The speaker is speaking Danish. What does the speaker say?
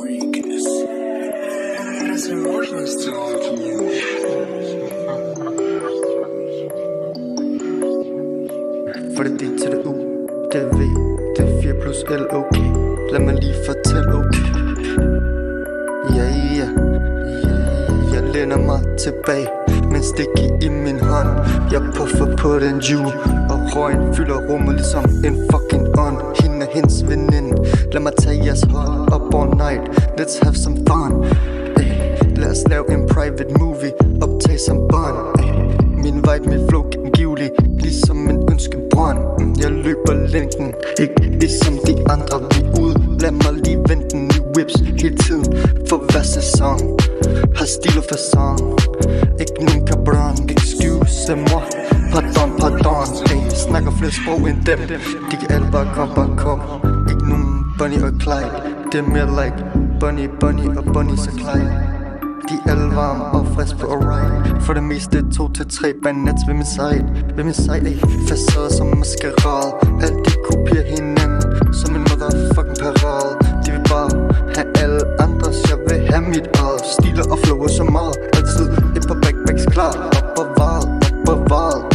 For det D til det U, det er V, det er 4 plus L, okay. Lad mig lige fortælle, okay. Ja, jeg læner mig tilbage med en sticky i min hånd. Jeg puffer på den jule, og røgen fylder rummet ligesom en fucking ånd. Hende og hendes veninde, lad mig tage jeres hold up all night. Let's have some fun. Lad os lave en private movie, optage som bånd. Min vibe, mit flow gengivelig, ligesom en ønskebrønd. Jeg løber længden, ikke ligesom de andre. Vi ude, lad mig lige vente i whips hele tiden. For hver sæson har stil og fason. Ikke nogen cabron, excuse moi. Pardon, snakker flere sprog end dem. De kan alle bare kom. Ikke nogen Bonnie og Clyde. Det er mere like Bunny og Bonnie så Clyde. De er alle varme og frisk på a ride. For det meste 2-3 bandits ved min side, Facade som maskerade. Alt de kopierer hinanden som en motherfucking parade. De vil bare have alle andres, jeg vil have mit eget. Stiler og flower så meget, altid et par backpacks klar. Opbevaret